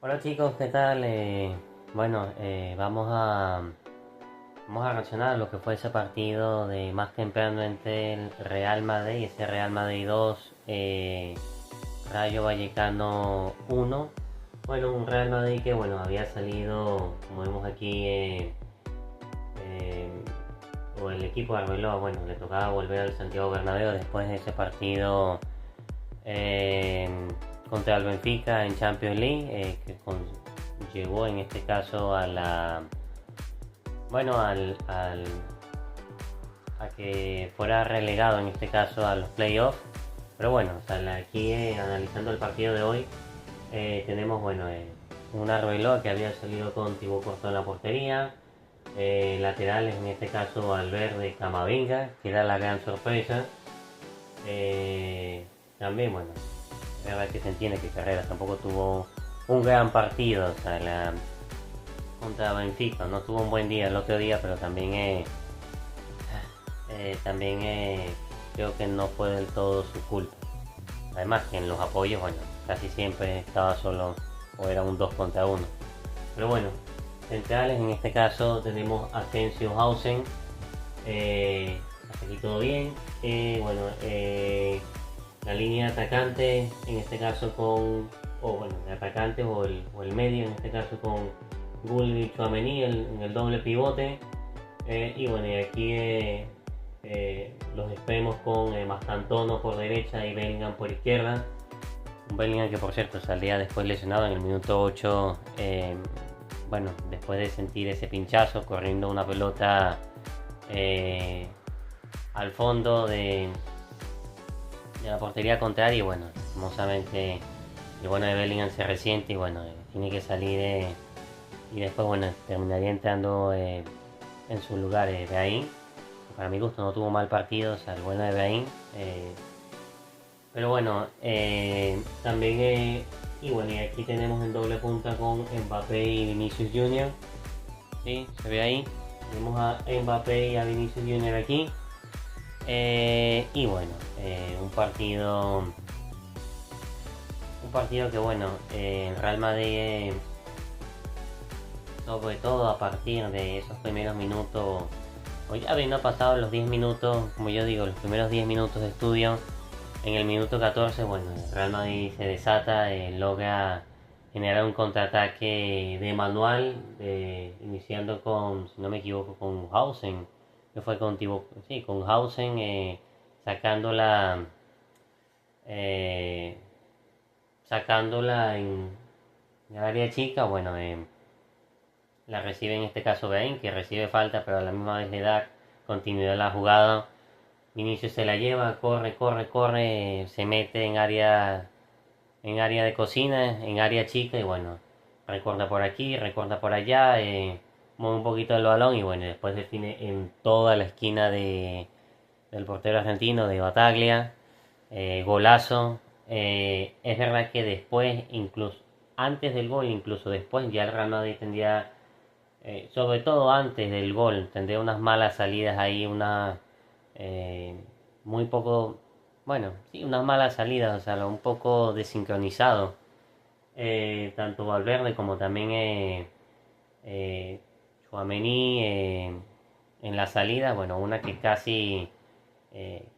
Hola chicos, ¿qué tal? Vamos a reaccionar a lo que fue ese partido de más temprano entre el Real Madrid, ese Real Madrid 2, Rayo Vallecano 1. Bueno, un Real Madrid que había salido, como vemos aquí, eh, o el equipo de Arbeloa, le tocaba volver al Santiago Bernabéu después de ese partido eh, contra el Benfica en Champions League, llegó en este caso a la bueno a que fuera relegado en este caso a los playoffs. Pero bueno, o sea, aquí analizando el partido de hoy, tenemos un Arbeloa que había salido con Thibaut Courtois en la portería, laterales en este caso Valverde, Camavinga, que era la gran sorpresa. También, es verdad que se entiende que Carreras tampoco tuvo un gran partido, o sea, contra Benfica no tuvo un buen día el otro día, pero también creo que no fue del todo su culpa. Además que en los apoyos, casi siempre estaba solo o era un 2 contra uno. Pero bueno, centrales en este caso tenemos Asensio Hausen, hasta aquí todo bien. La línea de atacante, en este caso de atacante o el medio, en este caso con Gulli y Chouameni en el doble pivote. Y aquí los extremos con Mastantono por derecha y Bellingham por izquierda. Un Bellingham que por cierto salía después lesionado en el minuto 8. Después de sentir ese pinchazo corriendo una pelota eh, al fondo de la portería contraria. Y bueno, famosamente el bueno de Bellingham se resiente y tiene que salir, y después terminaría entrando en su lugar de ahí. Para mi gusto no tuvo mal partido, o sea, el bueno de Bein. Pero también, y aquí tenemos en doble punta con Mbappé y Vinicius Junior. ¿Sí? Se ve ahí. Tenemos a Mbappé y a Vinicius Junior aquí. Un partido. Un partido que el Real Madrid, sobre todo a partir de esos primeros minutos, o ya habiendo pasado los 10 minutos, como yo digo, los primeros 10 minutos de estudio. En el minuto 14, el Real Madrid se desata, logra generar un contraataque de manual, iniciando con, si no me equivoco, con Hausen, que fue sí, con Hausen, sacándola, eh, sacándola en el área chica. La recibe en este caso Bein, que recibe falta, pero a la misma vez le da continuidad a la jugada. Vinicius se la lleva, corre, corre, corre, se mete en área de cocina, en área chica, y recorta por aquí, recorta por allá, mueve un poquito el balón y después define en toda la esquina del portero argentino de Bataglia. Golazo. Es verdad que después, incluso antes del gol, incluso después, ya el Real Madrid tendría, sobre todo antes del gol, tendría unas malas salidas ahí, eh, muy poco, sí, unas malas salidas, o sea, un poco desincronizado. Tanto Valverde como también Tchouaméni, en la salida, una que casi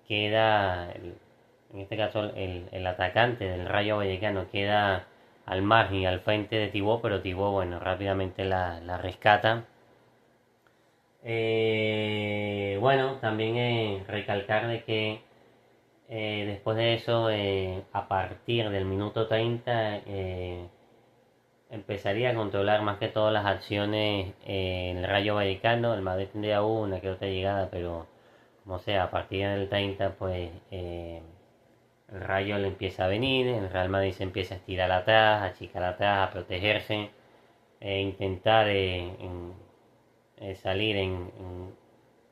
queda, en este caso el atacante del Rayo Vallecano queda al margen y al frente de Thibaut, pero Thibaut, rápidamente la rescata. También recalcar de que después de eso, a partir del minuto 30, empezaría a controlar más que todas las acciones en el Rayo Vallecano. El Madrid tendría una que otra llegada, pero como sea, a partir del 30, pues el Rayo le empieza a venir, el Real Madrid se empieza a estirar atrás, a achicar atrás, a protegerse, intentar salir en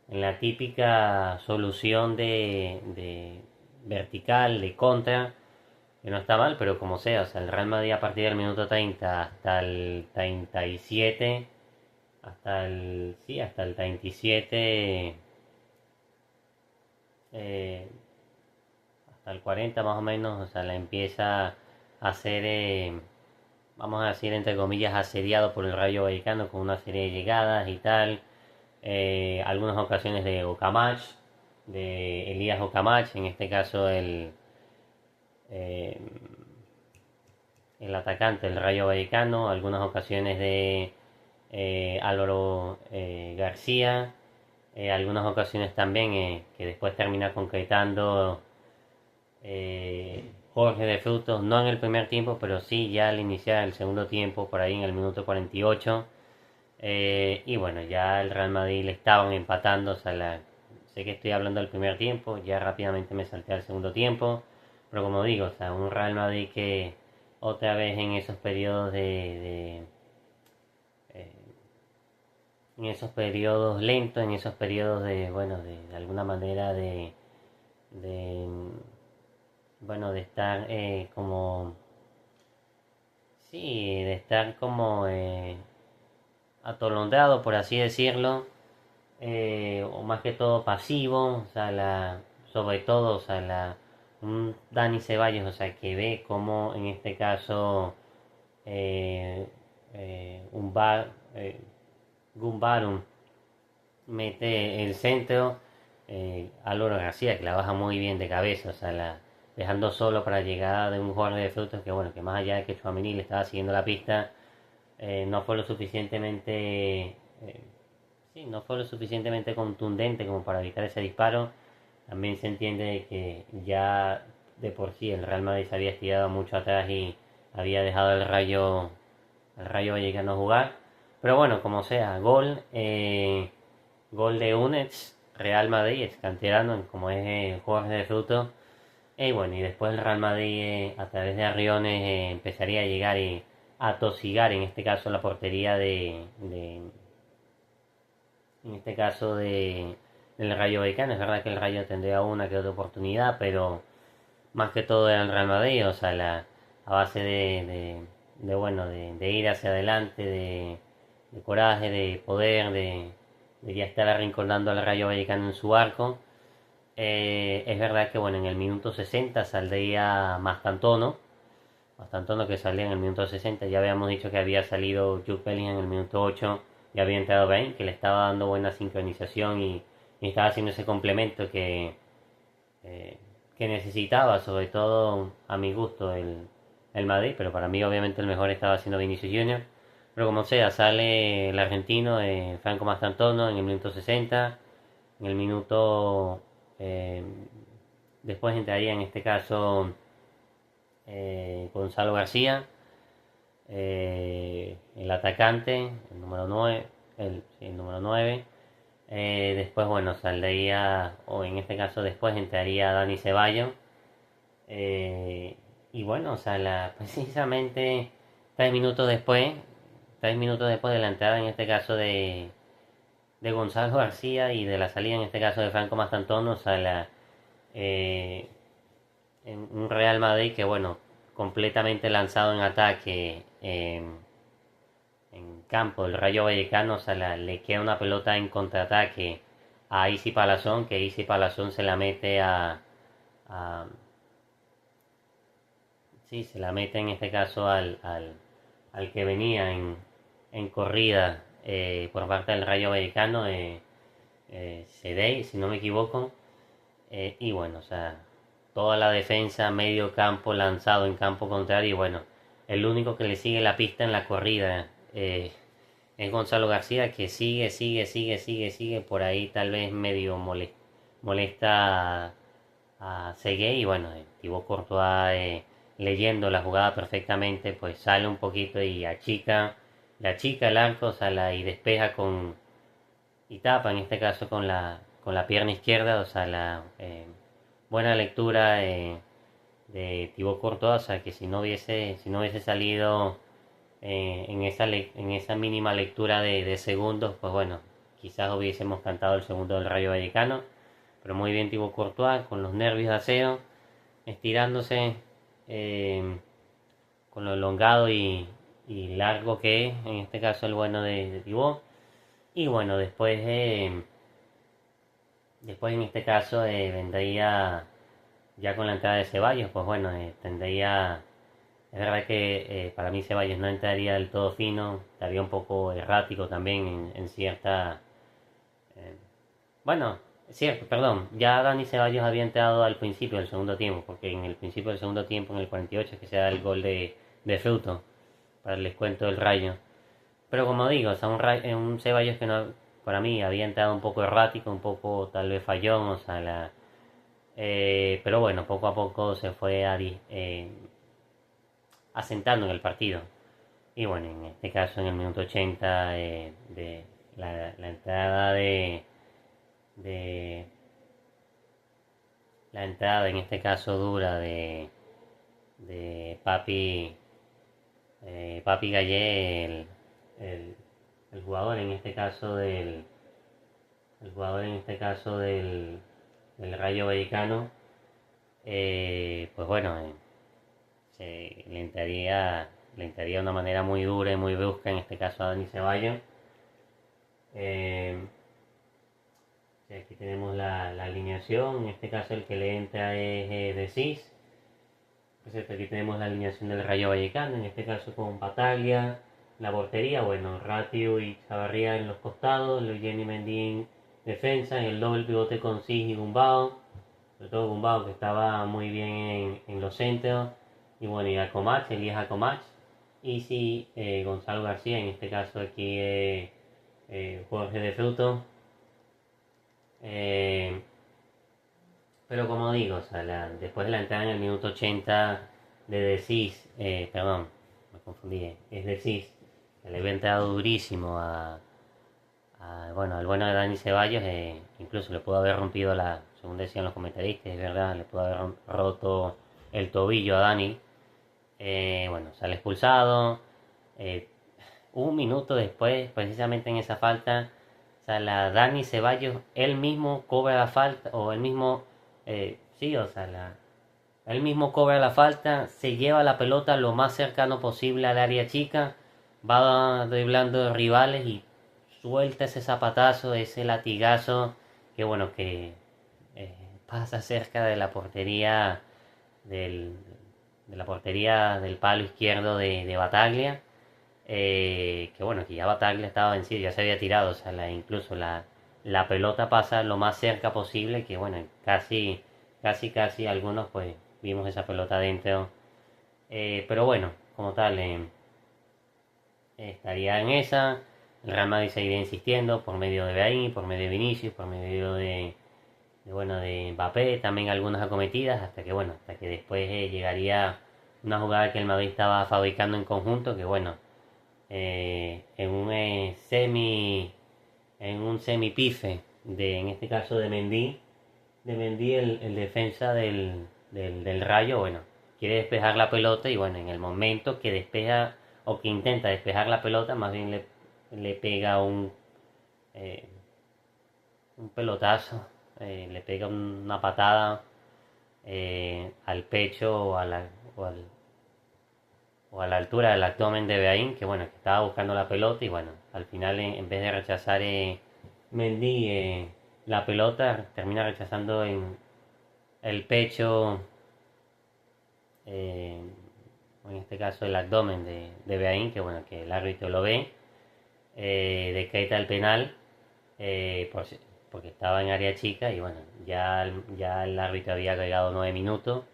la típica solución de vertical, de contra, que no está mal, pero como sea, o sea, el Real Madrid a partir del minuto 30 hasta el 37, hasta el 37, eh, hasta el 40 más o menos, o sea, la empieza a hacer, vamos a decir entre comillas, asediado por el Rayo Vallecano con una serie de llegadas y tal. Algunas ocasiones de Ocamach, de Elías Ocamach, en este caso eh, el atacante del Rayo Vallecano, algunas ocasiones de Álvaro García, algunas ocasiones también que después termina concretando Jorge de Frutos, no en el primer tiempo, pero sí ya al iniciar el segundo tiempo, por ahí en el minuto 48. Y bueno, ya el Real Madrid le estaban empatando, o sea, sé que estoy hablando del primer tiempo, ya rápidamente me salté al segundo tiempo, pero como digo, o sea, un Real Madrid que otra vez en esos periodos eh, en esos periodos lentos, en esos periodos de, bueno, de alguna manera de bueno, de estar como, sí, de estar como atolondrado, por así decirlo, o más que todo pasivo, o sea, sobre todo, o sea, un Dani Ceballos, o sea, que ve como en este caso un bar, Gumbarum mete el centro, Álvaro García, que la baja muy bien de cabeza, o sea, dejando solo para la llegada de un jugador de frutos que, bueno, que más allá de que Chouameni le estaba siguiendo la pista, no fue lo suficientemente sí, no fue lo suficientemente contundente como para evitar ese disparo. También se entiende que ya de por sí el Real Madrid se había estirado mucho atrás y había dejado el Rayo Vallecano jugar. Pero bueno, como sea, gol de Unets, Real Madrid, es canterano, como es Jorge de Fruto. Y bueno, y después el Real Madrid a través de Arriones empezaría a llegar y a tosigar, en este caso la portería en este caso del Rayo Vallecano. Es verdad que el Rayo tendría una que otra oportunidad, pero más que todo era el Real Madrid, o sea, a base bueno, de ir hacia adelante, de coraje, de poder, de ya estar arrinconando al Rayo Vallecano en su arco. Es verdad que bueno, en el minuto 60 saldría Mastantono que salía en el minuto 60. Ya habíamos dicho que había salido Jude Bellingham en el minuto 8, ya había entrado Bane, que le estaba dando buena sincronización y estaba haciendo ese complemento eh, que necesitaba, sobre todo a mi gusto, el Madrid, pero para mí obviamente el mejor estaba haciendo Vinicius Junior. Pero como sea, sale el argentino Franco Mastantono en el minuto 60, en el minuto... eh, después entraría en este caso Gonzalo García, el atacante, el número 9, sí, el número 9. Después, bueno, saldría, o en este caso después entraría Dani Ceballos. Eh, y bueno, o sea, precisamente 3 minutos después, 3 minutos después de la entrada en este caso de Gonzalo García y de la salida en este caso de Franco Mastanton, o sea, eh, en un Real Madrid que, bueno, completamente lanzado en ataque en campo del Rayo Vallecano, o sea, le queda una pelota en contraataque a Isi Palazón, que Isi Palazón se la mete a sí, se la mete en este caso al que venía en corrida por parte del Rayo Vallecano, Cedey, si no me equivoco. Y bueno, o sea, toda la defensa, medio campo lanzado en campo contrario. Y bueno, el único que le sigue la pista en la corrida es Gonzalo García, que sigue. Por ahí tal vez medio molesta a Segué. Y bueno, Thibaut Courtois leyendo la jugada perfectamente, pues sale un poquito y la chica el arco, o sea, y despeja y tapa en este caso con la pierna izquierda, o sea, buena lectura de Thibaut Courtois, o sea, que si no hubiese salido en esa mínima lectura de segundos, pues bueno, quizás hubiésemos cantado el segundo del Rayo Vallecano, pero muy bien Thibaut Courtois, con los nervios de acero, estirándose, con lo elongado y largo que es, en este caso el bueno de Thibaut. Y bueno, después en este caso vendría, ya con la entrada de Ceballos, pues bueno, tendría Es verdad que para mí Ceballos no entraría del todo fino, estaría un poco errático también en cierta... eh, bueno, cierto, perdón, ya Dani Ceballos había entrado al principio del segundo tiempo, porque en el principio del segundo tiempo, en el 48, es que se da el gol de Fruto, para el descuento del Rayo. Pero como digo, o sea, un Ceballos que no, para mí había entrado un poco errático, un poco tal vez fallón, o sea, pero bueno, poco a poco se fue asentando en el partido. Y bueno, en este caso en el minuto 80 de la entrada de la entrada en este caso dura de Papi Gallé, el, el jugador en este caso el jugador en este caso del Rayo Vallecano, pues bueno, le entraría de una manera muy dura y muy brusca, en este caso a Dani Ceballos. Eh, Aquí tenemos la alineación, en este caso el que le entra es De Cis. Pues aquí tenemos la alineación del Rayo Vallecano, en este caso con Bataglia, la portería, bueno, Ratio y Chavarría en los costados, Jenny Mendy en defensa, en el doble pivote con Cis y Gumbao, sobre todo Gumbao que estaba muy bien en los centros, y bueno, y Acomach, Elías Acomach, y sí, Gonzalo García, en este caso aquí Jorge de Fruto. Eh, pero como digo, o sea, después de la entrada en el minuto 80 de Decis, perdón, me confundí, es Decis, que le había entrado durísimo bueno, al bueno de Dani Ceballos, incluso le pudo haber rompido según decían los comentaristas, es verdad, le pudo haber roto el tobillo a Dani. Bueno, sale expulsado. eh, un minuto después, precisamente en esa falta, o sea, la Dani Ceballos, él mismo cobra la falta, o él mismo, sí, o sea, él mismo cobra la falta, se lleva la pelota lo más cercano posible al área chica, va driblando rivales y suelta ese zapatazo, ese latigazo, que bueno, que eh, pasa cerca de la portería del, de la portería del palo izquierdo de Bataglia. Que bueno, que ya Bataglia estaba vencido, ya se había tirado, o sea, incluso la pelota pasa lo más cerca posible, que bueno, casi algunos pues vimos esa pelota dentro. Pero bueno, como tal, estaría en esa. El Real Madrid seguiría insistiendo por medio de Beaín, por medio de Vinicius, por medio bueno, de Mbappé, también algunas acometidas, hasta que bueno, hasta que después llegaría una jugada que el Madrid estaba fabricando en conjunto, que bueno, en un semi pife en este caso de Mendy el defensa del Rayo, bueno, quiere despejar la pelota y bueno, en el momento que despeja o que intenta despejar la pelota, más bien le pega eh, un pelotazo, le pega una patada al pecho o a la altura del abdomen de Beaín, que bueno, que estaba buscando la pelota y bueno, al final en vez de rechazar Mendy la pelota, termina rechazando en el pecho, eh, en este caso el abdomen de Beaín, que bueno, que el árbitro lo ve, decreta el penal, porque estaba en área chica y bueno, ya el árbitro había agregado 9 minutos.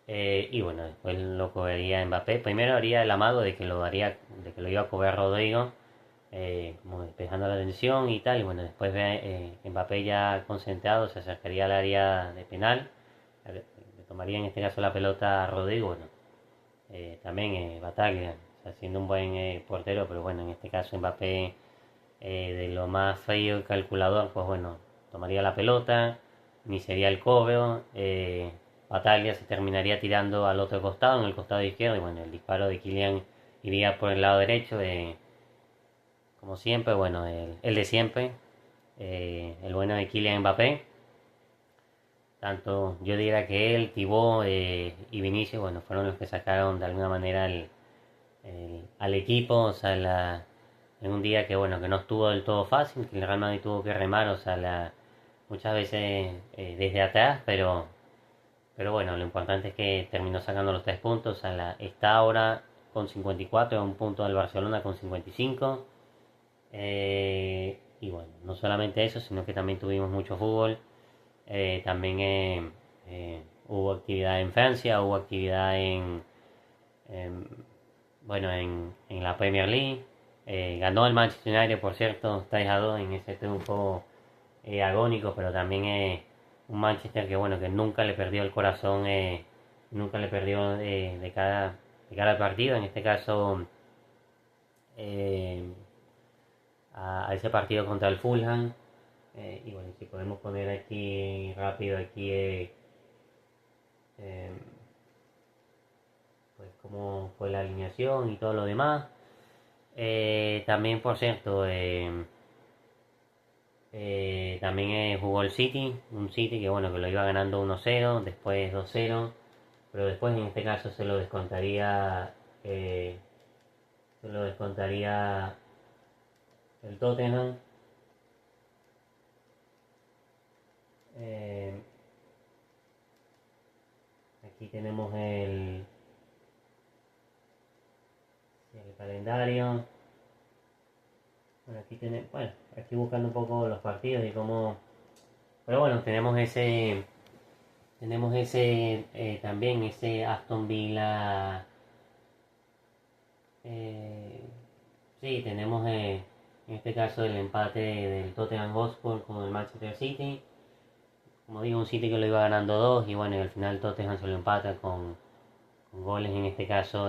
Y bueno, después lo cobraría Mbappé. Primero haría el amago de que lo iba a cobrar Rodrigo, como despejando la tensión y tal. Y bueno, después Mbappé ya concentrado se acercaría al área de penal. Le tomaría en este caso la pelota a Rodrigo. Bueno, también Bataglia, o sea, siendo un buen portero, pero bueno, en este caso Mbappé de lo más frío y calculador, pues bueno, tomaría la pelota, iniciaría el cobro, Bataglia se terminaría tirando al otro costado, en el costado izquierdo, y bueno, el disparo de Kylian iría por el lado derecho, como siempre, bueno, el de siempre, el bueno de Kylian Mbappé. Tanto yo diría que él, Thibaut y Vinicius, bueno, fueron los que sacaron de alguna manera al equipo, o sea, en un día que bueno, que no estuvo del todo fácil, que el Real Madrid tuvo que remar, o sea, muchas veces desde atrás, pero bueno, lo importante es que terminó sacando los 3 puntos. Está ahora con 54, a un punto del Barcelona con 55. Y bueno, no solamente eso, sino que también tuvimos mucho fútbol. También hubo actividad en Francia, hubo actividad en, bueno, en la Premier League. Ganó el Manchester United, por cierto, 3-2 en ese triunfo agónico, pero también un Manchester que bueno, que nunca le perdió el corazón, nunca le perdió de cada partido, en este caso eh, a ese partido contra el Fulham. Y bueno, si podemos poner aquí rápido aquí eh, pues cómo fue la alineación y todo lo demás. También por cierto, también jugó el City, un City que bueno, que lo iba ganando 1-0, después 2-0, pero después en este caso se lo descontaría el Tottenham. Eh, Aquí tenemos el calendario. Bueno, aquí buscando un poco los partidos y cómo. Pero bueno, tenemos ese también ese Aston Villa. Eh, sí, tenemos en este caso el empate del Tottenham Hotspur con el Manchester City. Como digo, un City que lo iba ganando 2 y bueno, y al final Tottenham se lo empata con goles en este caso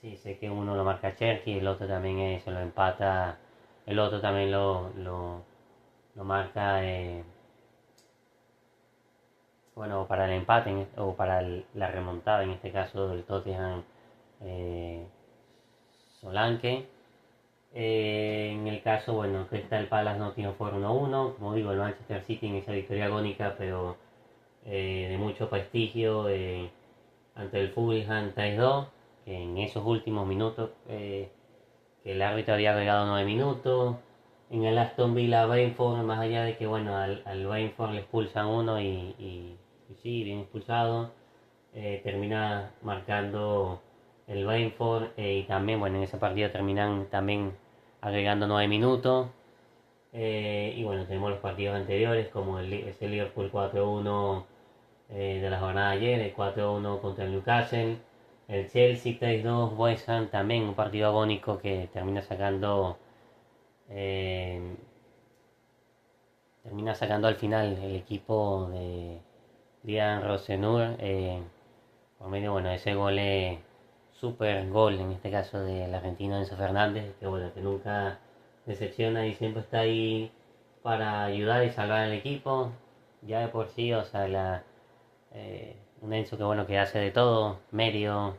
sí, sé que uno lo marca Cherky, el otro también se lo empata, el otro también lo marca, bueno, para el empate o para la remontada, en este caso del Tottenham eh, Solanke. En el caso, bueno, Crystal Palace Nottingham Forest 1-1, como digo, el Manchester City en esa victoria agónica, pero de mucho prestigio ante el Fulham 3-2, que en esos últimos minutos, que el árbitro había agregado 9 minutos. En el Aston Villa Brentford, más allá de que bueno, al Brentford le expulsan uno y sí, bien expulsado, termina marcando el Brentford y también, bueno, en ese partido terminan también agregando 9 minutos. Y bueno, tenemos los partidos anteriores como ese Liverpool 4-1 de la jornada de ayer, el 4-1 contra el Newcastle, el Chelsea 3-2, West Ham también un partido agónico que eh, termina sacando al final el equipo de Dian Rosenur por medio, bueno, de ese gol, super gol en este caso del argentino Enzo Fernández, que bueno, que nunca decepciona y siempre está ahí para ayudar y salvar al equipo, ya de por sí, o sea, un Enzo que bueno, que hace de todo, medio,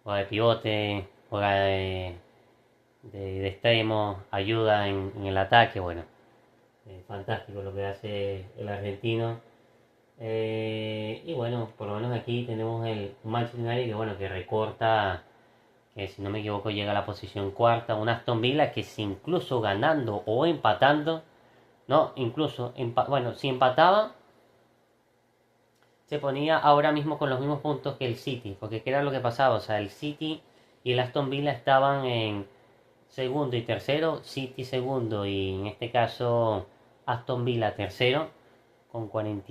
juega de pivote, juega de extremo, ayuda en el ataque, bueno, fantástico lo que hace el argentino. Y bueno, por lo menos aquí tenemos el Manchester United que bueno, que recorta, que si no me equivoco llega a la posición cuarta, un Aston Villa que si incluso ganando o empatando, no, incluso, bueno, si empataba, se ponía ahora mismo con los mismos puntos que el City, porque ¿qué era lo que pasaba? O sea, el City y el Aston Villa estaban en segundo y tercero, City segundo y en este caso Aston Villa tercero con 40,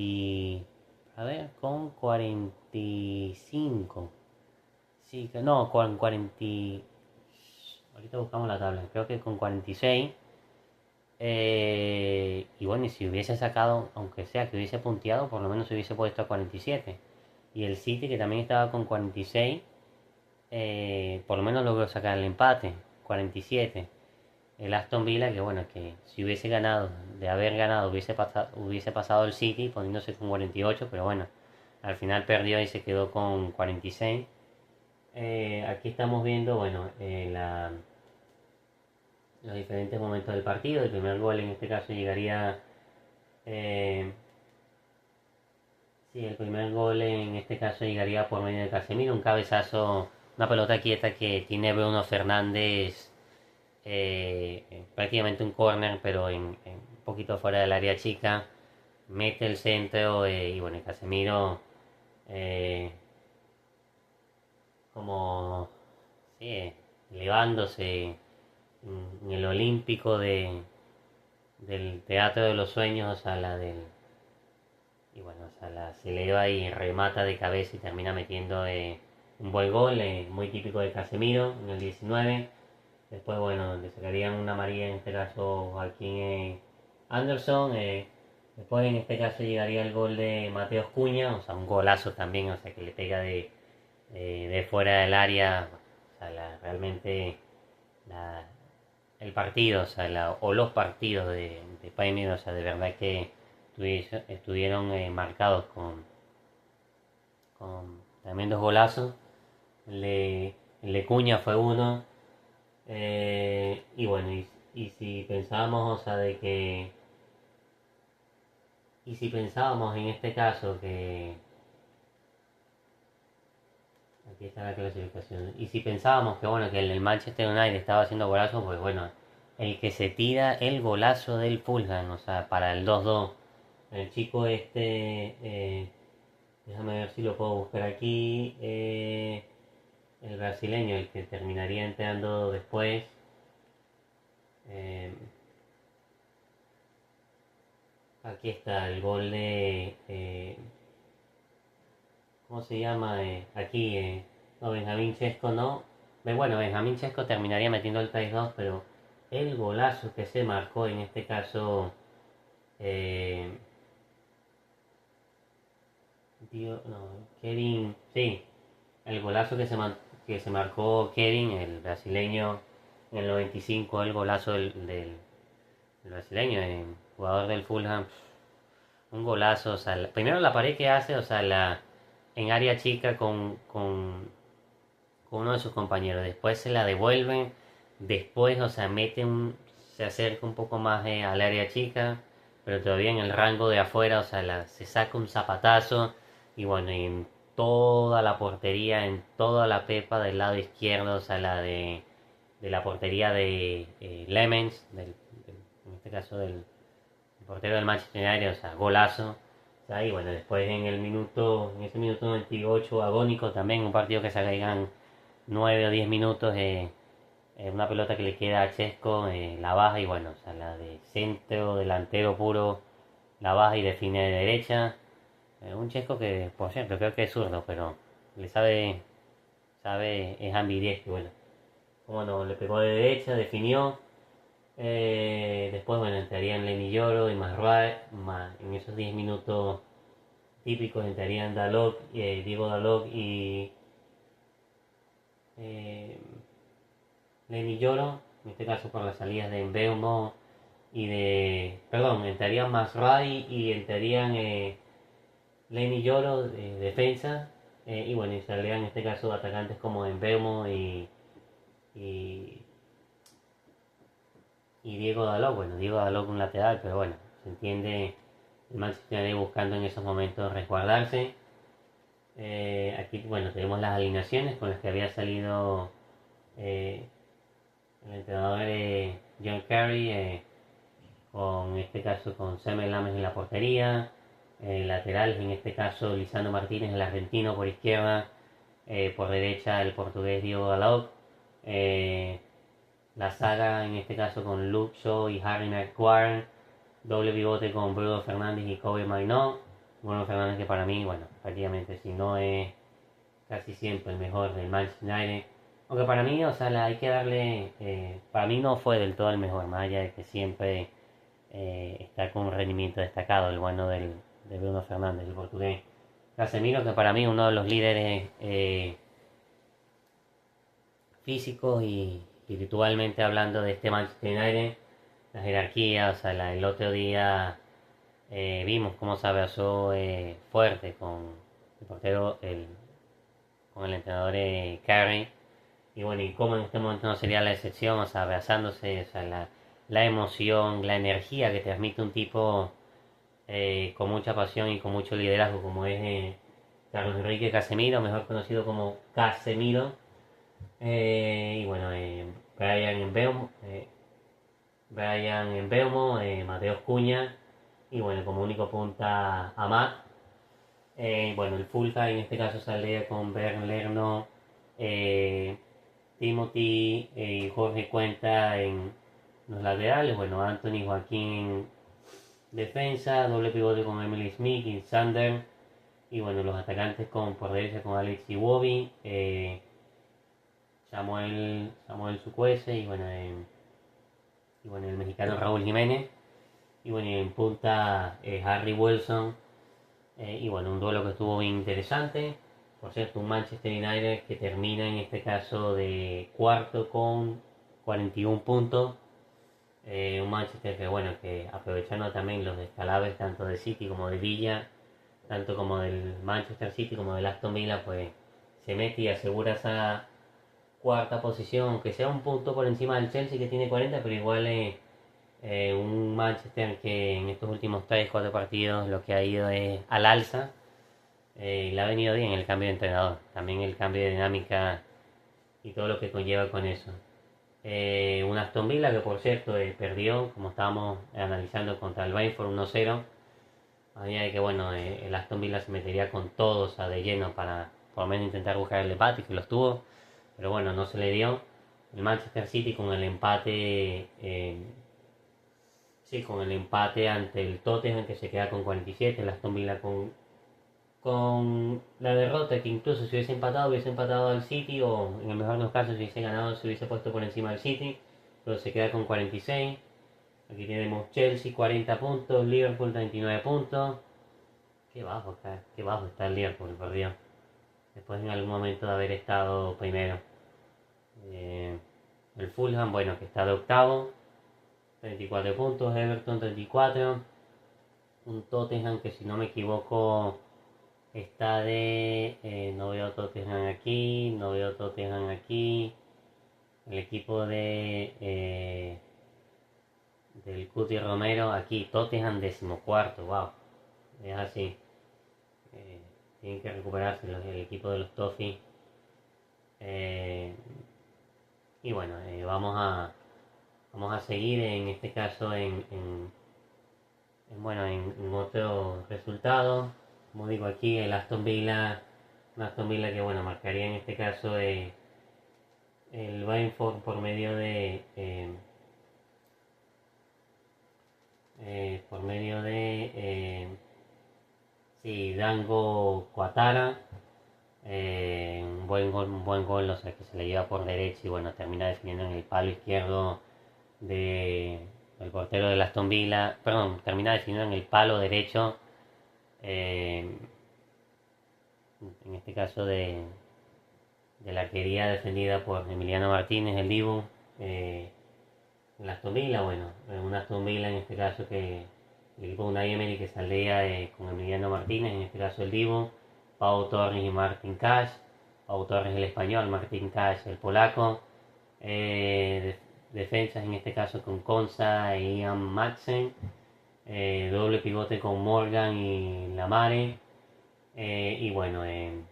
a ver, con 45. Sí, que no, con 40. Ahorita buscamos la tabla, creo que con 46. Y bueno, y si hubiese sacado, aunque sea que hubiese punteado, por lo menos se hubiese puesto a 47. Y el City, que también estaba con 46, por lo menos logró sacar el empate, 47. El Aston Villa, que bueno, que si hubiese ganado, de haber ganado, hubiese pasado el City poniéndose con 48, pero bueno, al final perdió y se quedó con 46. Aquí estamos viendo, bueno, los diferentes momentos del partido. El primer gol en este caso llegaría. Eh, sí, el primer gol en este caso llegaría por medio de Casemiro, un cabezazo, una pelota quieta que tiene Bruno Fernández, prácticamente un corner, pero un poquito fuera del área chica. mete el centro y bueno, Casemiro como sí, elevándose en el olímpico del Teatro de los Sueños, o sea, y bueno, o sea, se eleva y remata de cabeza y termina metiendo un buen gol, muy típico de Casemiro en el 19. Después, bueno, le sacarían una amarilla en este caso aquí Anderson. Después en este caso llegaría el gol de Mateos Cuña, o sea, un golazo también, o sea, que le pega de fuera del área, o sea, realmente la, el partido, o sea, o los partidos de Premier, o sea, de verdad que estuvieron marcados con tremendos golazos. El de Cuña fue uno. Y bueno, y si pensábamos, o sea, y si pensábamos en este caso que, aquí está la clasificación, y si pensábamos que bueno, que el Manchester United estaba haciendo golazos, pues bueno, el que se tira el golazo del Fulham, o sea, para el 2-2, el chico déjame ver si lo puedo buscar aquí, el brasileño, el que terminaría entrando después. eh, Aquí está el gol ¿cómo se llama? Aquí, no, Benjamín Chesco no. Bueno, Benjamín Chesco terminaría metiendo el 3-2, pero el golazo que se marcó en este caso, eh, no, Kevin, sí, el golazo que se marcó Kevin, el brasileño, en el 95, el golazo del brasileño, el jugador del Fulham, un golazo, o sea, primero la pared que hace, o sea, en área chica con uno de sus compañeros, después se la devuelven, después, o sea, se acerca un poco más al área chica, pero todavía en el rango de afuera, o sea, se saca un zapatazo y bueno, y en toda la portería, en toda la pepa del lado izquierdo, o sea, de la portería de Lemens, en este caso del portero del Manchester United, o sea, golazo. O sea, y bueno, después en ese minuto 98 agónico también, un partido que se agregan 9 o 10 minutos, una pelota que le queda a Chesco, la baja y bueno, o sea, la de centro, delantero puro, la baja y define de derecha. Un Chesco que, por cierto, creo que es zurdo, pero le es ambidiestro, bueno. Como no, le pegó de derecha, definió. Después, bueno, entrarían Lenny Yoro y más en esos 10 minutos típicos entrarían Diego Dalot y eh, Lenny Yoro, en este caso por las salidas de Mbeumo perdón, entrarían Masrai y entrarían Lenny Yoro de defensa, y bueno, y saldrían en este caso atacantes como Mbeumo y, y Diego Dalot. Bueno, Diego Dalot un lateral, pero bueno, se entiende el Manchester United buscando en esos momentos resguardarse. Aquí, bueno, tenemos las alineaciones con las que había salido eh, el entrenador John Carey, con este caso con Samuel Lames en la portería, laterales en este caso Lisandro Martínez, el argentino por izquierda, por derecha el portugués Diego Dalot, la saga en este caso con Luke Shaw y Harry Maguire, doble pivote con Bruno Fernández y Kobe Mainoo. Bruno Fernández que para mí, bueno, prácticamente si no es casi siempre el mejor del Manchester United. Aunque para mí, o sea, hay que darle, para mí no fue del todo el mejor, más allá de que siempre está con un rendimiento destacado, el bueno de Bruno Fernández, el portugués. Casemiro, que para mí es uno de los líderes físicos y espiritualmente hablando de este Manchester United, la jerarquía, o sea, el otro día vimos cómo se abrazó fuerte con el portero, con el entrenador Carey. Y bueno, y cómo en este momento no sería la excepción, o sea, abrazándose, o sea, la emoción, la energía que transmite un tipo con mucha pasión y con mucho liderazgo, como es Carlos Enrique Casemiro, mejor conocido como Casemiro. Y bueno, Brian Mbeumo, Mateus Cuña, Y bueno, como único punta Amat. Bueno, el Fulham en este caso saldría con Bernd Lerno, Timothy y Jorge Cuenta en los laterales. Bueno, Anthony Joaquín defensa, doble pivote con Emily Smith y Sander. Y bueno, los atacantes por derecha con Alex Iwobi, Samuel Chukwueze y bueno, el mexicano Raúl Jiménez. Y bueno, y en punta Harry Wilson. Y bueno, un duelo que estuvo bien interesante. Por cierto, un Manchester United que termina en este caso de cuarto con 41 puntos. Un Manchester que bueno, que aprovechando también los descalabres tanto de City como de Villa, tanto como del Manchester City como del Aston Villa, pues se mete y asegura esa cuarta posición, aunque sea un punto por encima del Chelsea que tiene 40, pero igual un Manchester que en estos últimos 3-4 partidos lo que ha ido es al alza. Le ha venido bien el cambio de entrenador, también el cambio de dinámica y todo lo que conlleva con eso. Un Aston Villa que por cierto perdió, como estábamos analizando, contra el Brentford 1-0. A medida de que bueno, el Aston Villa se metería con todos a de lleno para por lo menos intentar buscar el empate, que lo tuvo, pero bueno, no se le dio. El Manchester City con el empate, sí, con el empate ante el Tottenham que se queda con 47, el Aston Villa con la derrota que incluso si hubiese empatado al City o en el mejor de los casos si hubiese ganado se hubiese puesto por encima del City, pero se queda con 46. Aquí tenemos Chelsea 40 puntos, Liverpool 39 puntos. Qué bajo está el Liverpool, por Dios. Después en algún momento de haber estado primero. El Fulham, bueno, que está de octavo, 34 puntos, Everton 34. Un Tottenham que si no me equivoco está no veo Tottenham aquí, no veo Tottenham aquí. El equipo del Cuti Romero aquí, Tottenham 14º, wow. Es así. Tienen que recuperarse el equipo de los Toffees. Y bueno, vamos a seguir en este caso en otro resultado. Como digo aquí, el un Aston Villa que bueno, marcaría en este caso el Brentford por medio de sí, Dango Cuatara. Un buen gol, o sea que se le lleva por derecha y bueno, termina definiendo en el palo izquierdo del portero de Aston Villa, perdón, termina definiendo en el palo derecho, eh, en este caso de la arquería defendida por Emiliano Martínez, el Dibu, en Aston Villa, bueno, un Aston Villa en este caso que el equipo de Unai Emery que saldría con Emiliano Martínez, en este caso el Dibu, Pau Torres y Martin Cash. Pau Torres el español, Martin Cash el polaco. Defensas en este caso con Konsa e Ian Madsen. Doble pivote con Morgan y Lamare. Y bueno, el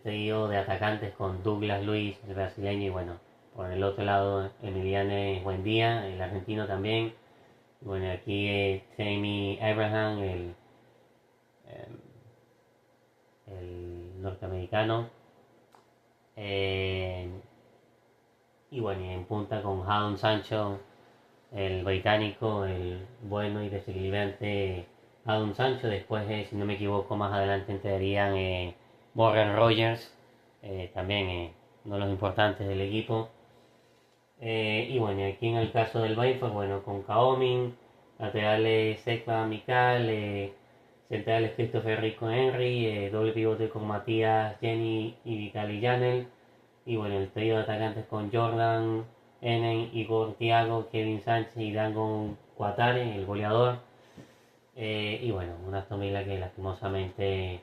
trío de atacantes con Douglas Luiz, el brasileño, y bueno, por el otro lado Emiliano Buendía, el argentino también. Y bueno, aquí Tammy Abraham, el norteamericano. Y bueno, y en punta con Jadon Sancho, el británico, el bueno y desequilibrante Jadon Sancho. Después, si no me equivoco, más adelante entrarían Morgan Rogers, también uno de los importantes del equipo. Y bueno, aquí en el caso del Brentford, bueno, con Kaomin, laterales Sekva Mikal, centrales Christopher Rico Henry, doble pivote con Matías, Jenny y Vitaly Janel. Y bueno, el trío de atacantes con Jordan, Enen, Igor Thiago, Kevin Sánchez y Dangon Cuatare, el goleador. Y bueno, una Aston Villa que lastimosamente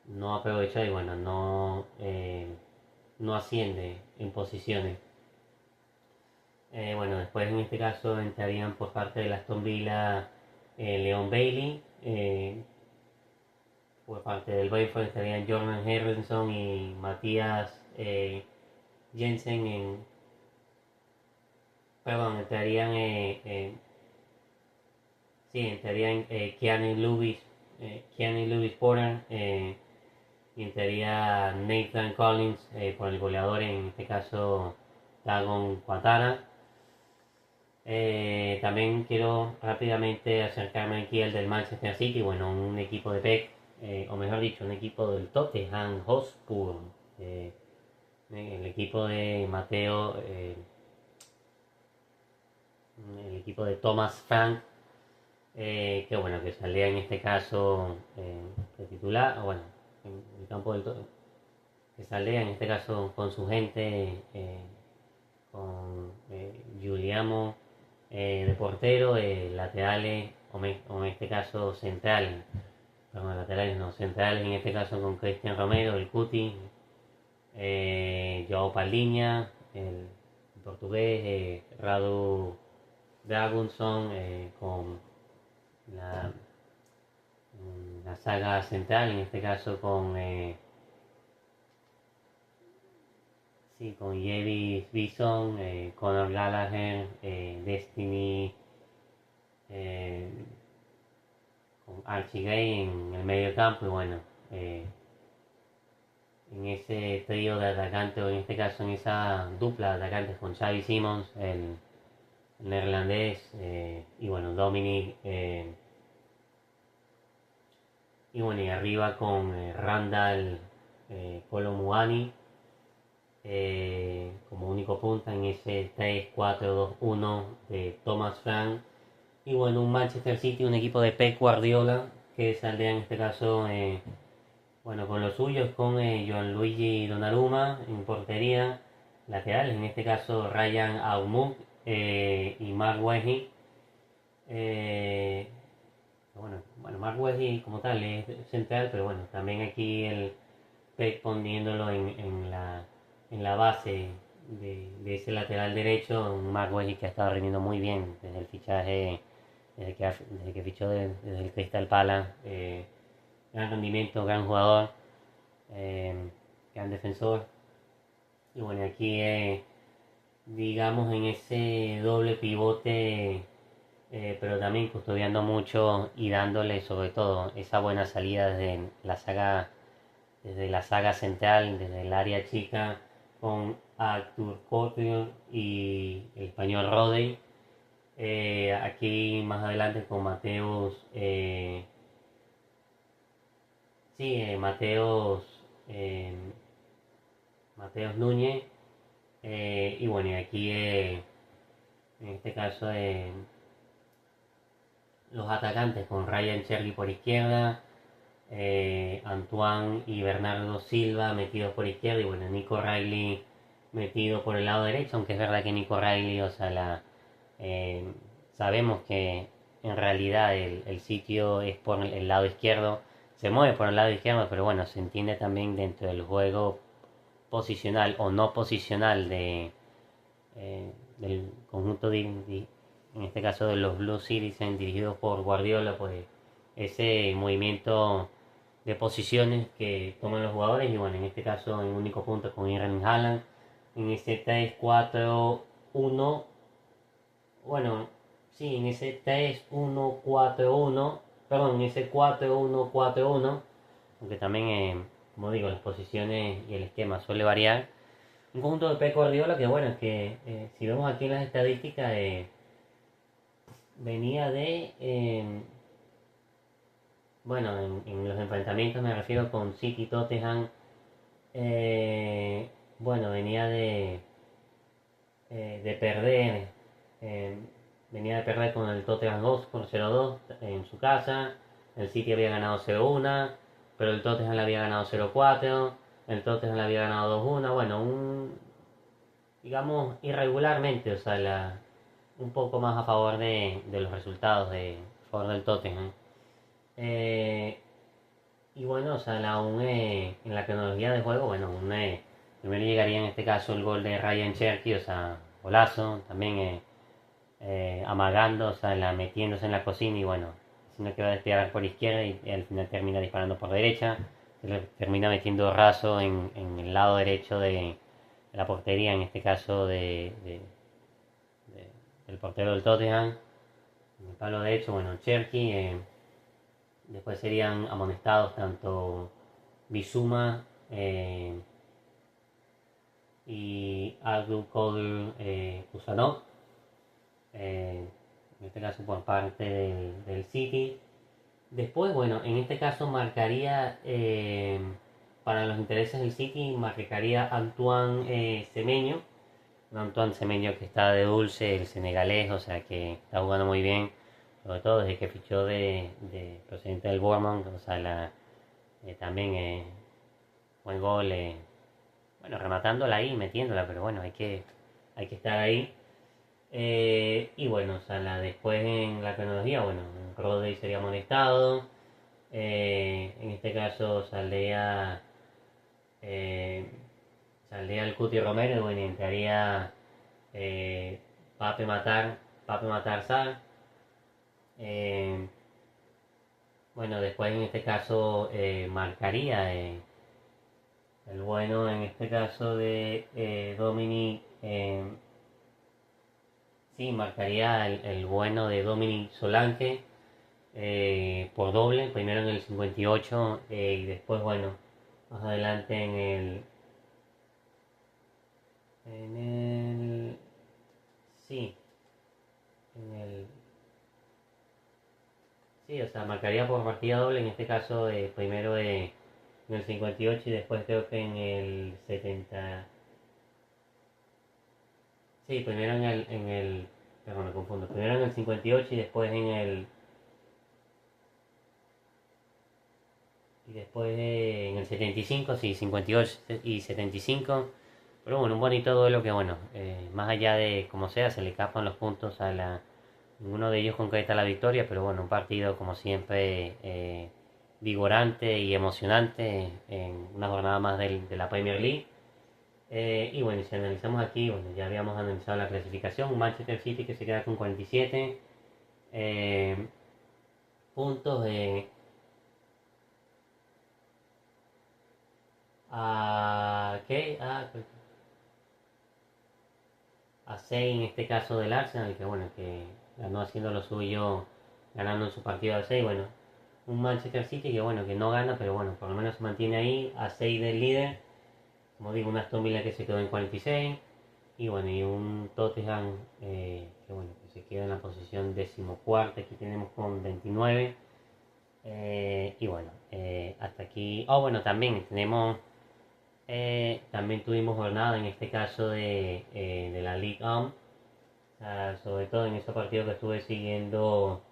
no aprovecha y bueno, no asciende en posiciones. Bueno, después en este caso entrarían por parte de Aston Villa Leon Bailey. Por parte del Brentford estarían Jordan Henderson y Matías Jensen perdón, entrarían Sí, entraría Keanu Lewis Porter, y entraría Nathan Collins por el goleador, en este caso Dagon Quatara. También quiero rápidamente acercarme aquí al del Manchester City, bueno, un equipo de PEC, o mejor dicho, un equipo del Tottenham Hotspur, el equipo de Mateo, el equipo de Thomas Frank, que bueno, que salía en este caso de titular, o bueno, en el campo del Tottenham, que salía en este caso con su gente, con Giuliano de portero, laterales, o en este caso central, perdón, laterales no, centrales en este caso con Cristian Romero, el Cuti, Joao Palhinha, el portugués, Radu Dragunson, con la, la saga central, en este caso con sí, con Javis Bison, Conor Gallagher, Destiny, eh, con Archie Gay en el medio campo, y bueno, en ese trío de atacantes, o en este caso en esa dupla de atacantes con Xavi Simons, el neerlandés, y bueno, Dominic, y bueno, y arriba con Randall Colomuani como único punta en ese 3-4-2-1 de Thomas Frank. Y bueno, un Manchester City, un equipo de Pep Guardiola, que saldría en este caso, bueno, con los suyos, con Gianluigi Donnarumma en portería, laterales, en este caso Ryan Aumuk y Mark Wesley. Bueno, Mark Wesley como tal es central, pero bueno, también aquí el Pep poniéndolo en la base de ese lateral derecho, un Mark Wesley que ha estado rindiendo muy bien desde el fichaje, desde que fichó desde el Crystal Palace. Gran rendimiento, gran jugador, eh, gran defensor. Y bueno, aquí digamos en ese doble pivote, pero también custodiando mucho y dándole sobre todo esa buena salida desde la saga central, desde el área chica, con Arthur Courtois y el español Rodri. Aquí más adelante con Mateus, sí, Mateos Núñez, y bueno, y aquí en este caso los atacantes con Ryan Cherry por izquierda, Antoine y Bernardo Silva metidos por izquierda, y bueno, Nico Riley metido por el lado derecho, aunque es verdad que Nico Riley, o sea, eh, sabemos que en realidad el sitio es por el lado izquierdo, se mueve por el lado izquierdo, pero bueno, se entiende también dentro del juego posicional o no posicional del conjunto en este caso de los Blue Citizen dirigidos por Guardiola, pues ese movimiento de posiciones que toman los jugadores, y bueno, en este caso en único punto con Erling Haaland en ese 3-4-1, bueno, sí, en ese 3-1-4-1, perdón, en ese 4-1-4-1, aunque también, como digo, las posiciones y el esquema suele variar. Un conjunto de Pep Guardiola que, bueno, que si vemos aquí en las estadísticas, venía de, bueno, en los enfrentamientos me refiero con City, Tottenham, bueno, venía de perder, eh, venía de perder con el Tottenham 2 por 0-2 en su casa. El City había ganado 0-1, pero el Tottenham le había ganado 0-4, el Tottenham le había ganado 2-1, bueno, digamos irregularmente, o sea, un poco más a favor de los resultados a favor del Tottenham. Eh, y bueno, o sea, en la cronología de juego, bueno, primero llegaría en este caso el gol de Ryan Cherky, o sea, golazo, también amagando, o sea, metiéndose en la cocina, y bueno, sino que va a despegar por izquierda y al final termina disparando por derecha, termina metiendo raso en el lado derecho de la portería, en este caso del portero del Tottenham, En el palo derecho, bueno, Cherky. Después serían amonestados tanto Bizuma y Abdul Qadir Kusanov, en este caso por parte del City. Después, bueno, en este caso marcaría, para los intereses del City, marcaría Antoine Semenyo. Un Antoine Semenyo que está de dulce, el senegalés, o sea que está jugando muy bien, sobre todo desde que fichó de procedente del Bournemouth, o sea, también buen gol, bueno, rematándola ahí, metiéndola, pero bueno, hay que estar ahí. Y bueno, o sea, después en la cronología, bueno, Rodri sería amonestado. En este caso eh, saldría el Cuti Romero y bueno, entraría eh, Pape Matar, Pape Matar Sar. Eh, bueno, después en este caso marcaría el bueno en este caso de Dominic. Sí, marcaría el bueno de Dominic Solanke por doble, primero en el 58 y después, bueno, más adelante en el, sí, en el, sí, o sea, marcaría por partida doble, en este caso primero en el 58 y después creo que en el 70, sí, primero perdón, me confundo, primero en el 58 y después y después en el 75, sí, 58 y 75. Pero bueno, un bonito duelo que bueno, más allá de como sea, se le escapan los puntos ninguno de ellos concreta la victoria, pero bueno, un partido como siempre vigorante y emocionante en una jornada más de la Premier League. Y bueno, si analizamos aquí, bueno, ya habíamos analizado la clasificación, un Manchester City que se queda con 47 eh, puntos ¿qué? A 6 en este caso del Arsenal, que bueno, que ganó haciendo lo suyo, ganando en su partido a 6, bueno, un Manchester City que bueno, que no gana, pero bueno, por lo menos se mantiene ahí a 6 del líder, como digo, un Aston Villa que se quedó en 46, y bueno, y un Tottenham que bueno, que se queda en la posición decimocuarta, aquí tenemos con 29, y bueno, hasta aquí, bueno, también tenemos... también tuvimos jornada en este caso de la Ligue 1, o sea, sobre todo en ese partido que estuve siguiendo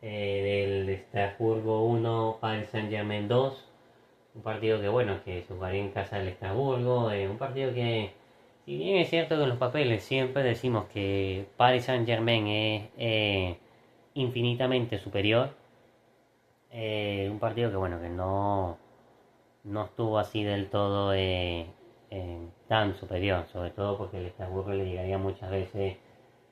del Estrasburgo 1, Paris Saint Germain 2, un partido que bueno, que se jugaría en casa del Estrasburgo, un partido que, si bien es cierto que en los papeles siempre decimos que Paris Saint Germain es infinitamente superior, un partido que bueno, que no estuvo así del todo tan superior, sobre todo porque el Estrasburgo le llegaría muchas veces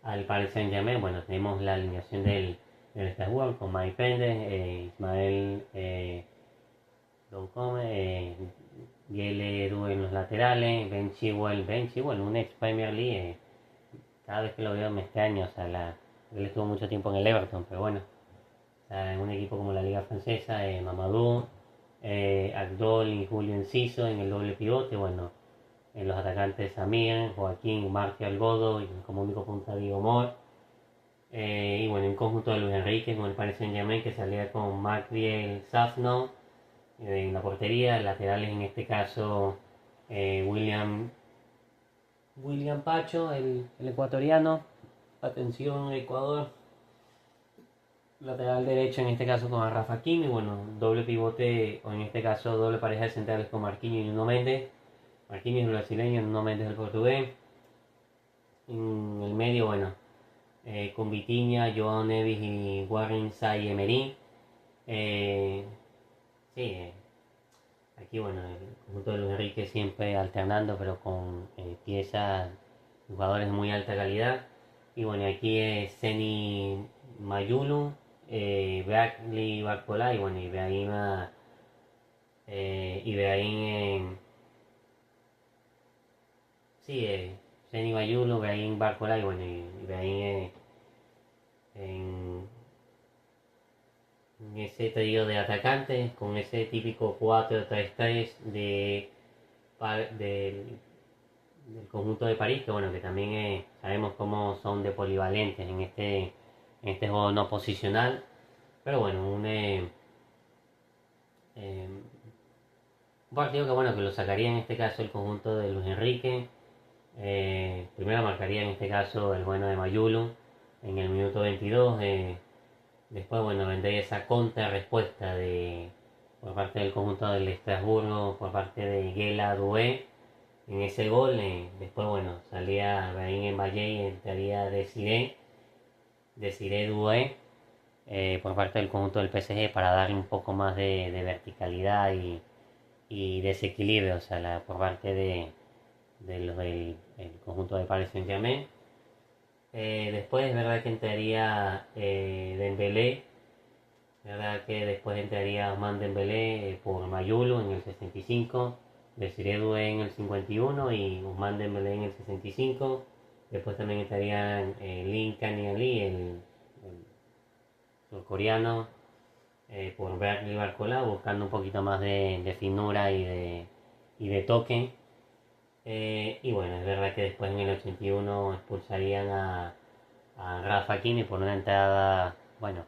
al Paris Saint Germain. Bueno, tenemos la alineación del Estrasburgo con Mike Pende, Ismael Doucouré, Giele Edu en los laterales, Ben Chilwell, un ex Premier League. Cada vez que lo veo me extraño, o sea, él estuvo mucho tiempo en el Everton, pero bueno, o sea, en un equipo como la Liga Francesa, Mamadou, Agdol y Julio Enciso en el doble pivote, bueno, en los atacantes Samir, Joaquín, Martial Godo y como único punta Diego Moore. Y bueno, en conjunto de Luis Enrique con el Paris Saint Germain que salía con Macdiel Safno en la portería, laterales en este caso William Pacho, el ecuatoriano, atención Ecuador, lateral derecho en este caso con Rafa Kim y bueno, doble pivote o en este caso doble pareja de centrales con Marquinhos y Nuno Méndez. Marquinhos el brasileño, Nuno Méndez el portugués. En el medio, bueno, con Vitinha, Joao Neves y Warren Say Emery. Sí, aquí bueno, el conjunto de Luis Enrique siempre alternando, pero con piezas, jugadores de muy alta calidad. Y bueno, aquí es Seni Mayulu, Bradley Barcola y bueno, Ibrahim, sí, Seni Mayulu, Ibrahim Barcola y bueno, Ibrahim en ese trío de atacantes, con ese típico 4-3-3 del conjunto de París, que bueno, que también sabemos cómo son de polivalentes en este juego no posicional. Pero bueno, eh, un partido que bueno, que lo sacaría en este caso el conjunto de Luis Enrique. Primero marcaría en este caso el bueno de Mayulu en el minuto 22. Después, bueno, vendría esa contrarrespuesta por parte del conjunto del Estrasburgo, por parte de Guela Doué en ese gol. Después, bueno, salía Brahim Mbaye y entraría Desiré Doué por parte del conjunto del PSG para darle un poco más de verticalidad y desequilibrio, o sea, por parte de los del el conjunto de Paris Saint-Germain. Después es verdad que entraría Dembélé, verdad que después entraría Ousmane Dembélé por Mayulu en el 65, Desiré Doué en el 51 y Ousmane Dembélé en el 65. Después también estarían Lin Kaniali, el surcoreano, por Bradley Barcola, buscando un poquito más de finura y de toque. Y bueno, es verdad que después en el 81 expulsarían a Rafa Kimi por una entrada, bueno,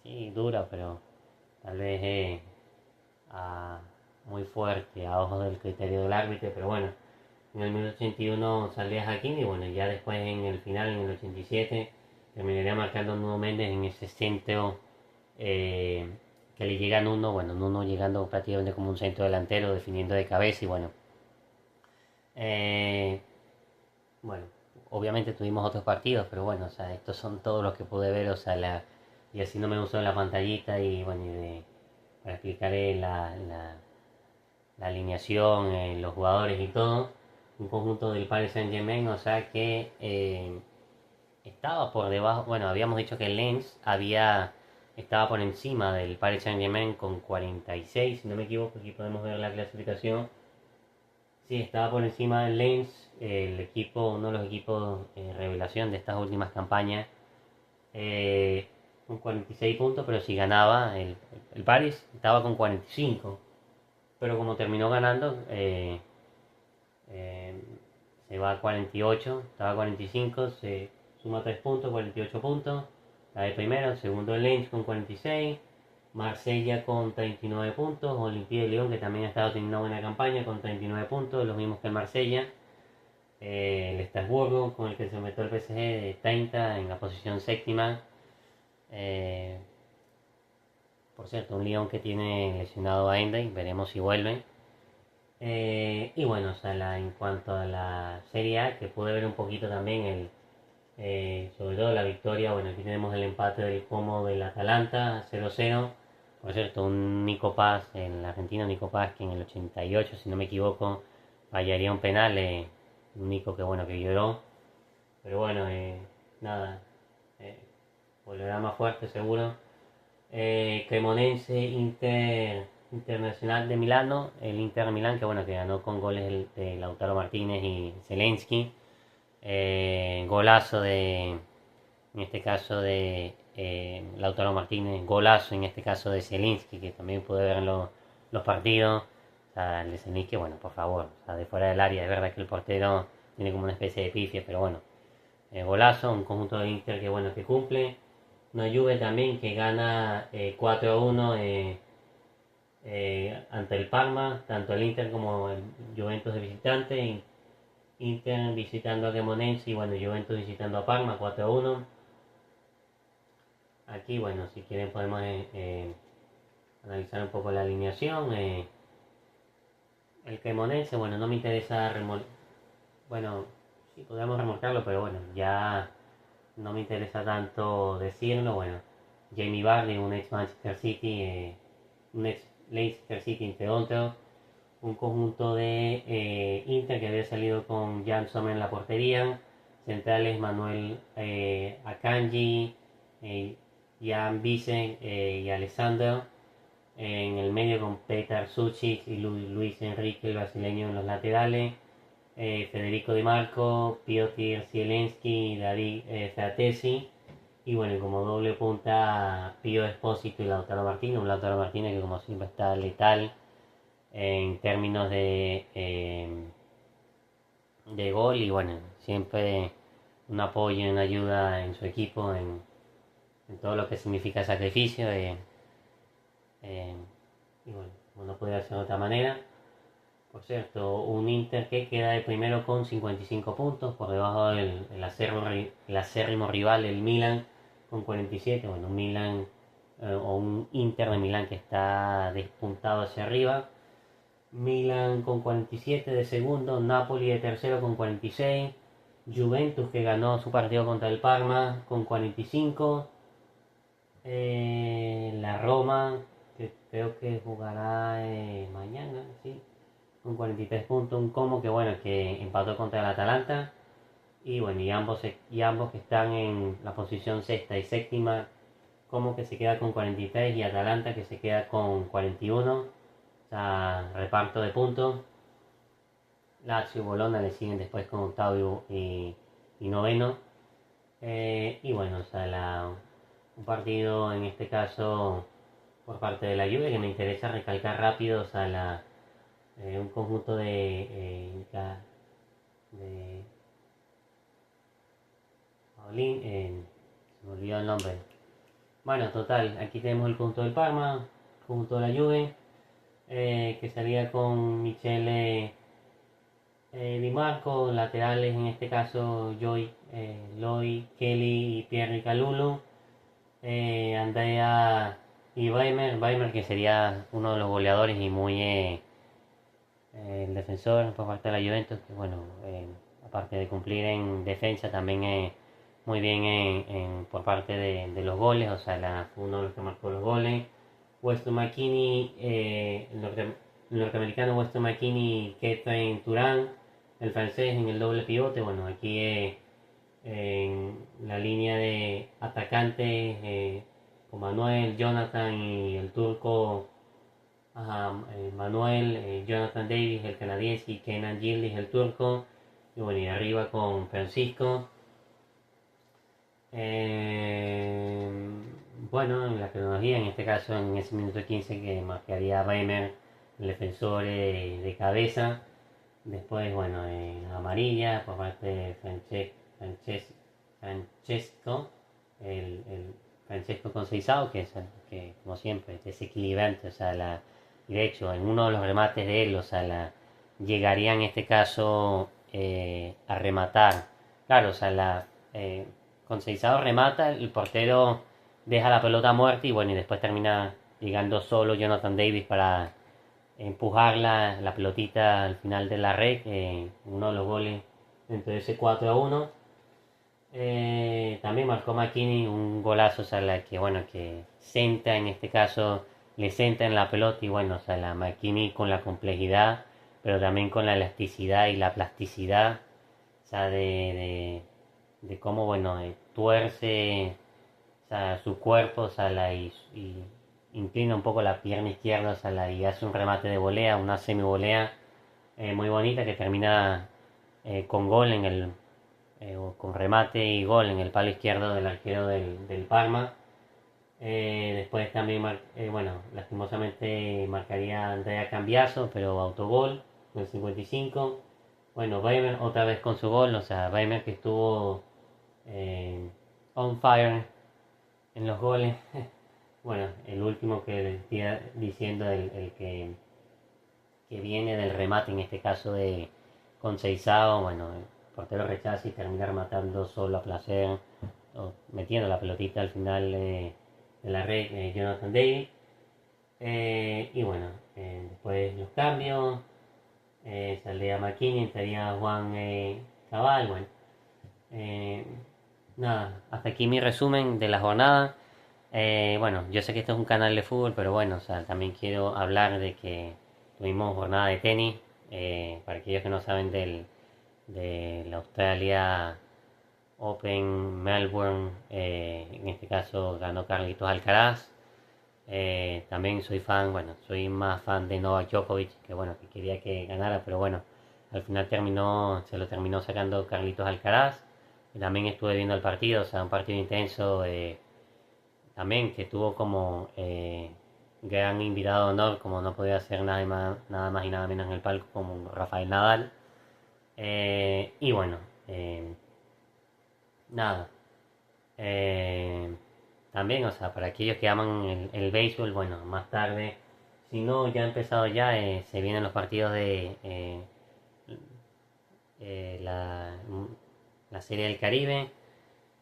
sí, dura, pero tal vez muy fuerte a ojos del criterio del árbitro. Pero bueno, en el 1981 salía Hakimi y bueno, ya después en el final, en el 87, terminaría marcando Nuno Méndez en ese centro que le llega a Nuno, bueno, Nuno llegando prácticamente como un centro delantero, definiendo de cabeza y bueno. Eh, bueno, obviamente tuvimos otros partidos, pero bueno, o sea, estos son todos los que pude ver, o sea, y así no me usó la pantallita y bueno, para explicar la alineación, los jugadores y todo. Un conjunto del Paris Saint-Germain, o sea que estaba por debajo, bueno, habíamos dicho que el Lens estaba por encima del Paris Saint-Germain con 46, si no me equivoco, aquí podemos ver la clasificación. Sí, estaba por encima del Lens, el equipo, uno de los equipos revelación de estas últimas campañas, con 46 puntos, pero si ganaba, el Paris estaba con 45, pero como terminó ganando, eh, se va a 48, estaba a 45, se suma 3 puntos, 48 puntos, la de primero, segundo el Lens con 46, Marsella con 39 puntos, Olympique de Lyon que también ha estado teniendo una buena campaña con 39 puntos, los mismos que el Marsella, el Estrasburgo con el que se metió el PSG de 30 en la posición séptima, eh, por cierto, un Lyon que tiene lesionado a Ende, veremos si vuelve. Y bueno, o sea, en cuanto a la Serie A, que pude ver un poquito también, sobre todo la victoria, bueno, aquí tenemos el empate del Como del Atalanta, 0-0. Por cierto, un Nico Paz, el argentino Nico Paz, que en el 88, si no me equivoco, fallaría un penal, un Nico que bueno, que lloró. Pero bueno, nada, eh, volverá más fuerte seguro. Cremonense Internacional de Milano, el Inter de Milán, que bueno, que ganó con goles de Lautaro Martínez y Zelensky. Golazo en este caso de Lautaro Martínez, golazo en este caso de Zelensky, que también pude ver en los partidos. O sea, el de Zelensky, bueno, por favor, o sea, de fuera del área, es verdad que el portero tiene como una especie de pifia, pero bueno, golazo, un conjunto de Inter que bueno, que cumple. Una Juve también que gana 4-1 ante el Parma, tanto el Inter como el Juventus de visitante. Inter visitando a Cremonense y bueno, Juventus visitando a Parma 4-1. Aquí, bueno, si quieren podemos analizar un poco la alineación. El Cremonense, bueno, no me interesa bueno, sí podemos remolcarlo, pero bueno, ya no me interesa tanto decirlo. Bueno, Jamie Vardy, un ex Manchester City, un ex Leicester City entre otros. Un conjunto de Inter que había salido con Jan Sommer en la portería. Centrales Manuel Akanji, Jan Vicen y Alessandro. En el medio con Petar Sucic y Luis Enrique, el brasileño en los laterales. Federico Di Marco, Piotr Zielinski y David Fratesi. Y bueno, como doble punta, Pío Espósito y Lautaro Martínez. Un Lautaro Martínez que como siempre está letal en términos de gol y bueno, siempre un apoyo, una ayuda en su equipo, en todo lo que significa sacrificio. Eh, y bueno, como no podía ser de otra manera. Por cierto, un Inter que queda de primero con 55 puntos, por debajo del el acérrimo rival, el Milan, con 47. Bueno, un Milan o un Inter de Milán que está despuntado hacia arriba. Milan con 47 de segundo, Napoli de tercero con 46, Juventus que ganó su partido contra el Parma con 45, la Roma que creo que jugará mañana, sí, con 43 puntos, un Como que bueno, que empató contra el Atalanta. Y bueno, y ambos que están en la posición sexta y séptima, Como que se queda con 43 y Atalanta que se queda con 41. O sea, reparto de puntos. Lazio y Bologna le siguen después con octavo y noveno. Y bueno, o sea, un partido en este caso por parte de la Juve que me interesa recalcar rápido, o sea, un conjunto de Paulín, se me olvidó el nombre. Bueno, total, aquí tenemos el conjunto del Parma, el conjunto de la Juve, que salía con Michele Di Marco, laterales en este caso Loy, Kelly y Pierre Calulu, Andrea y Weimer que sería uno de los goleadores y muy el defensor por parte de la Juventus, que bueno, aparte de cumplir en defensa, también muy bien por parte de los goles, o sea, uno de los que marcó los goles. Weston McKinney, el norteamericano Weston McKinney, Ketren Turán, el francés en el doble pivote. Bueno, aquí en la línea de atacantes con Manuel, Jonathan y el turco Manuel, Jonathan Davis, el canadiense, y Kenan Gillis, el turco. Y bueno, y arriba con Francisco. Eh, bueno, en la cronología, en este caso, en ese minuto 15 que marcaría Bremer, el defensor de cabeza. Después, bueno, amarilla por parte de Francesco, el Francesco Conceição, que es que, como siempre, desequilibrante, o sea, y de hecho, en uno de los remates de él, o sea, llegaría en este caso a rematar. Claro, o sea, Conceição remata, el portero deja la pelota muerta y bueno, y después termina llegando solo Jonathan Davis para empujar la pelotita al final de la red, uno de los goles dentro de ese 4-1. También marcó McKinney un golazo, o sea, que bueno, que centra en este caso, le centra en la pelota y bueno, o sea, la McKinney con la complejidad, pero también con la elasticidad y la plasticidad, o sea, de cómo, bueno, tuerce, o sea, su cuerpo, o sea, y inclina un poco la pierna izquierda, o sea, y hace un remate de volea, una semi-volea muy bonita que termina con gol con remate y gol en el palo izquierdo del arquero del Parma. Después también, bueno, lastimosamente marcaría Andrea Cambiaso, pero autogol en el 55. Bueno, Weimer otra vez con su gol, o sea, Weimer que estuvo on fire en los goles. Bueno, el último que estoy diciendo, el que viene del remate, en este caso de Conceição, bueno, el portero rechaza y termina rematando solo a placer, metiendo la pelotita al final de la red, Jonathan Davis. Y bueno, después los cambios, saldría McKinney, entraría Juan Cabal, bueno. Nada, hasta aquí mi resumen de la jornada. Bueno, yo sé que esto es un canal de fútbol, pero bueno, o sea, también quiero hablar de que tuvimos jornada de tenis. Para aquellos que no saben de la Australia Open Melbourne, en este caso ganó Carlitos Alcaraz. También soy fan, bueno, soy más fan de Novak Djokovic, que bueno, que quería que ganara, pero bueno, al final se lo terminó sacando Carlitos Alcaraz. también estuve viendo el partido, o sea, un partido intenso, también que tuvo como gran invitado de honor, como no podía hacer nada más y nada menos en el palco, como Rafael Nadal. Y bueno, nada. Eh, También, o sea, para aquellos que aman el béisbol, bueno, más tarde, si no ya ha empezado ya, se vienen los partidos de eh, la, la Serie del Caribe.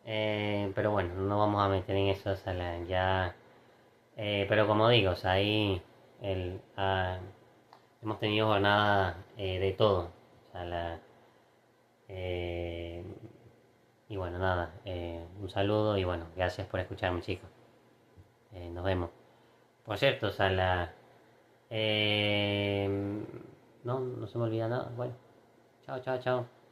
Pero bueno, no vamos a meter en eso, o sea, ya. Pero como digo, o sea, ahí hemos tenido jornada de todo. O sea, eh, y bueno, nada, un saludo y bueno, gracias por escucharme, chicos. Nos vemos. Por cierto, o sea, eh, no se me olvida nada. Bueno, chao, chao, chao.